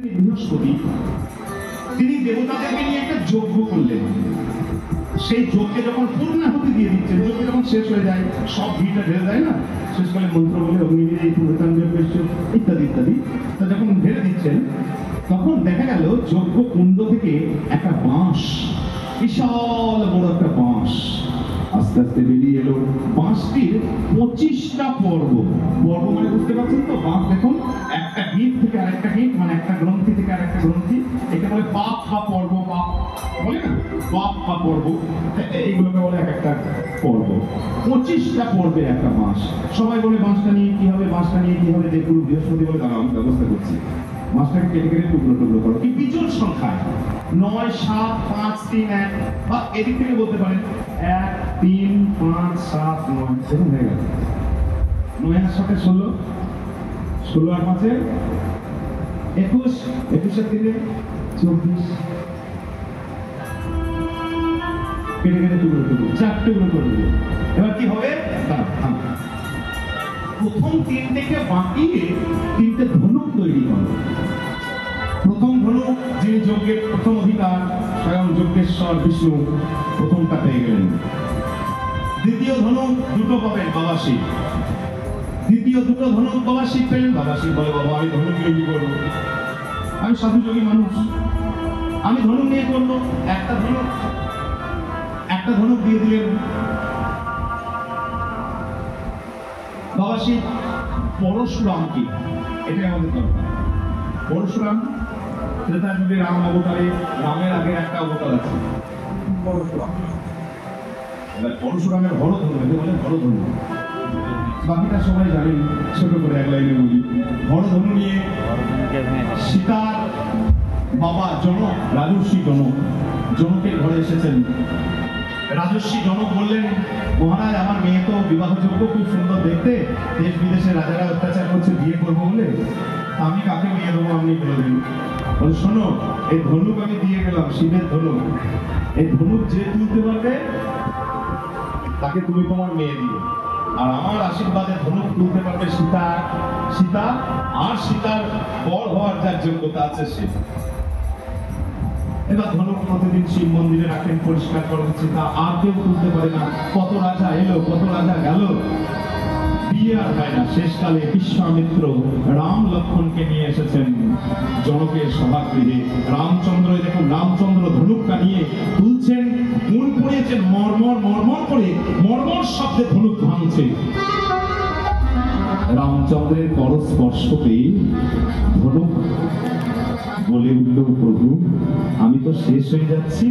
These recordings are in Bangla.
বৃহস্পতি তিনি দেবতাদেরকে নিয়ে একটা যজ্ঞ করলেন। সেই যজ্ঞে যখন পূর্ণাহুতি দিয়ে দিচ্ছেন, যজ্ঞ যখন শেষ হয়ে যায়, সব ভিড়টা ঢেলে দেয় না, শেষ করে মন্ত্র বলে অগ্নিবীরে ইত্যাদি ইত্যাদি, তা যখন ঢেলে দিচ্ছেন তখন দেখা গেল যজ্ঞ কুণ্ড থেকে একটা বাঁশ, বিশাল বড় একটা বাঁশ আস্তে আস্তে বেরিয়ে এলো। বাঁশটির 25টা পর্ব, পর্ব মানে বুঝতে পারছেন তো, বাঁশ দেখুন একটা গিট থেকে আরেকটা গিট, মানে একটা গ্রন্থি থেকে আরেকটা গ্রন্থি, এটা বলে পাপ বা পর্ব, পাপ বলে না, পাপ বা পর্ব, এইগুলোকে বলে এক একটা পর্ব। 25টা পর্বে একটা বাঁশ। সবাই বলে বাঁশটা নিয়ে কি হবে, বাঁশটা নিয়ে কি হবে, দেবগুরু বৃহস্পতি বলে দাঁড়াও আমি ব্যবস্থা করছি, মাছটাকে কেটে কেটে টুকরো টুকরো করো, কি বিজোড় সংখ্যায় 9, 7, 5, 3, 1, বা এদিক থেকে বলতে পারেন 1, 3, 5, 7, 9, এরকম হয়ে গেল। 9 আর 7 16, 16 আর 5 21, 21 আর 3 24, কেটে কেটে টুকরো টুকরো 4 টুকরো করে দিল। এবার কি হবে, প্রথম 3টেকে বাঁকিয়ে 3টে ধনুক তৈরি করো। প্রথম ধনুক, যিনি যজ্ঞের প্রথম অধিকার স্বয়ং যজ্ঞেশ্বর বিষ্ণু, প্রথমটা পেয়ে গেলেন। দ্বিতীয় ধনুক দুটো পাবেন বাবা শিব, দ্বিতীয় দুটো ধনুক বাবা শিব পেলেন। বাবা শিব বলে, বাবা আমি ধনুক নিয়ে কি করবো, আমি সাধুযোগী মানুষ, আমি ধনুক নিয়ে করবো। একটা ধনুক দিয়ে দিলেন বাবা শিব পরশুরামকে। এটাই আমাদের দরকার। পরশুরাম ত্রেতা যুগে রাম অবতারে, রামের আগে একটা অবতার আছে পরশুরাম। এবার পরশুরামের হরধনু, একে বলে হরধনু, বাকিটা সবাই জানেন, ছোট করে এক লাইনে বলি। হরধনু নিয়ে সীতার বাবা জনক, রাজর্ষি জনক, জনকের ঘরে এসেছেন। রাজর্ষি জনক বললেন, মহারাজ আমার মেয়ে তো বিবাহযোগ্য, খুব সুন্দর দেখতে, দেশ বিদেশে রাজারা অত্যাচার করছে, বিয়ে করবো বলে, আমি কাকে বিয়ে দেবো আপনি বলবেন? বলে, শোনো, এই ধনুক আমি দিয়ে গেলাম, শিবের ধনুক, এই ধনুক যে তুলতে পারবে তাকে তুমি তোমার মেয়ে দিও, আর আমার আশীর্বাদে ধনুক তুলতে পারবে সীতা, আর সীতার বর হওয়ার যার যোগ্যতা আছে সে। এবার ধনুক প্রতিদিন শিব মন্দিরে রাখেন, পরিষ্কার করা হচ্ছে, তা আর কেউ তুলতে পারে না। কত রাজা এলো, কত রাজা গেল, বিয়ে আর হয় না। শেষকালে বিশ্বামিত্র রাম লক্ষ্মণকে নিয়ে এসেছেন জনকের সভাগৃহে। রামচন্দ্র, দেখুন রামচন্দ্র ধনুকটা নিয়ে তুলছেন, গুণ পড়িয়েছেন, মর্মর মর্মর করে মর্মর শব্দে ধনুক ভাঙছে। রামচন্দ্রের করস্পর্শ পেয়ে ধনুক বলে উঠল, প্রভু আমি তো শেষ হয়ে যাচ্ছি,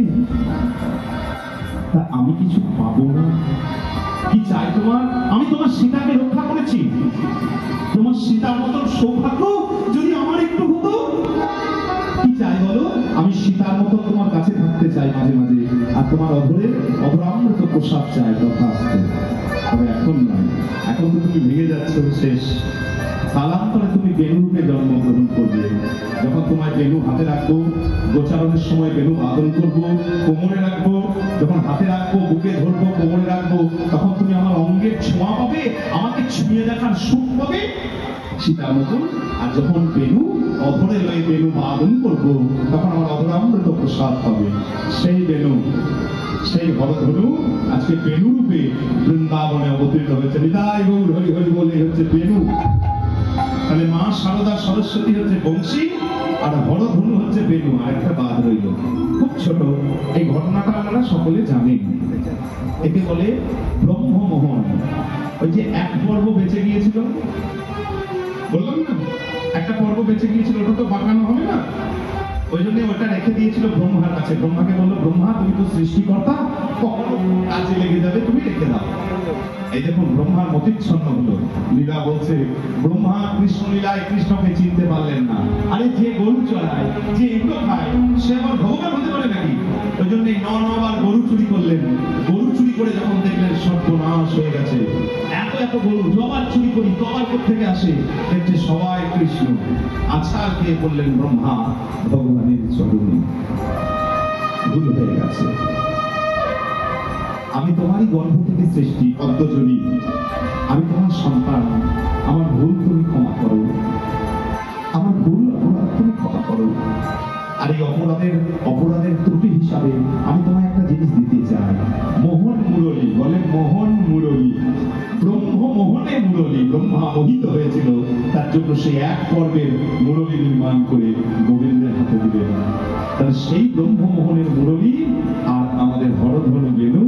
তা আমি কিছু পাবো না, কি চাই তোমার? আমি তোমার সীতাকে রক্ষা করেছি, তোমার সীতার মতন সৌভাগ্য যদি আমার একটু হতো। কি চাই বলো? আমি সীতার মতো তোমার কাছে থাকতে চাই মাঝে মাঝে, আর তোমার অধরামৃত প্রসাদ চাই, কথা আসতে। তবে এখন নয়, এখন তো তুমি ভেঙে যাচ্ছ, শেষ। কালান্তরে তুমি বেণুরূপে জন্মগ্রহণ করবে। যখন তোমার বেণু হাতে রাখবো, গোচারণের সময় বেণু বাদন করবো, কোমরে রাখবো, যখন হাতে রাখবো, বুকে ধরবো, কোমরে রাখবো, তখন তুমি আমার অঙ্গের ছোঁয়া পাবে, আমাকে ছুঁয়ে দেখার সুখ পাবে সীতার মতন। আর যখন বেণু অধরে লয়ে বেণু বাদন করবো, তখন আমার অধরামৃত প্রসাদ পাবে। সেই বেণু, সেই হরধনু আজকে বেণু রূপে বৃন্দাবনে অবতীর্ণ হয়েছে। নিতাই গৌর হরি হরি বলে হচ্ছে বেণু। তাহলে মা শারদা সরস্বতী হচ্ছে বংশী, আর হরধনু হচ্ছে বেণু। আর একটা বাদ রইল, খুব ছোট, এই ঘটনাটা আপনারা সকলে জানেন। একে বলে ব্রহ্মমোহন। ওই যে এক পর্ব বেঁচে গিয়েছিল, বললাম না, একটা পর্ব বেঁচে গিয়েছিল, ওটা তো বাঁকানো হবে না, ওই জন্য ওটা রেখে দিয়েছিল ব্রহ্মার কাছে। ব্রহ্মাকে বললো, ব্রহ্মা তুমি তো সৃষ্টিকর্তা, কখনো কাজে লেগে যাবে, তুমি রেখে দাও। এই দেখুন ব্রহ্মার মতিচ্ছন্ন হলো। লীলা বলছে, ব্রহ্মা কৃষ্ণ লীলায় কৃষ্ণকে চিনতে পারলেন না। আরে যে গরু চড়ায়, যে এগুলো খায়, সে আবার ভগবান হতে পারে নাকি? ওই জন্য 9 গরু চুরি করলেন। গরু চুরি করে যখন দেখলেন সর্বনাশ হয়ে গেছে, এত গরু, জবার চুরি করি, জবার কোথেকে আসে? দেখছে সবাই কৃষ্ণ। আছাড় খেয়ে বললেন ব্রহ্মা, ভগবানের চরণে ভুল হয়ে গেছে, আমি তোমারই গর্ভ থেকে সৃষ্টি, পদ্মজনী, আমি তোমার সন্তান, আমার ভুল তুমি ক্ষমা করো, আমার ভুল অপরাধ তুমি ক্ষমা করো। করো। আর এই অপরাধের ত্রুটি হিসাবে আমি তোমায় একটা জিনিস দিতে চাই। মোহন মুরলী, বলে মোহন মুরলী, ব্রহ্ম মোহনে মুরলী, ব্রহ্মা মোহিত হয়েছিল, তার জন্য সে এক পর্বের মুরলী নির্মাণ করে গোবিন্দের হাতে দিলেন। তাহলে সেই ব্রহ্মমোহনের মুরলী আর আমাদের হরধনু বেনু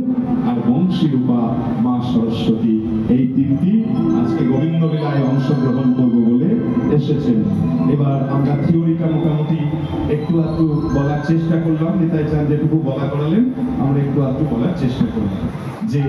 আর বংশীরূপা মা সরস্বতী, এই তিনটি আজকে গোবিন্দ লীলায় অংশগ্রহণ করবো বলে এসেছেন। এবার আমরা থিওরিটা মোটামুটি একটু আধটু বলার চেষ্টা করলাম, নিতাই চাঁদ যেটুকু বলা করালেন আমরা একটু আধটু বলার চেষ্টা করলাম যে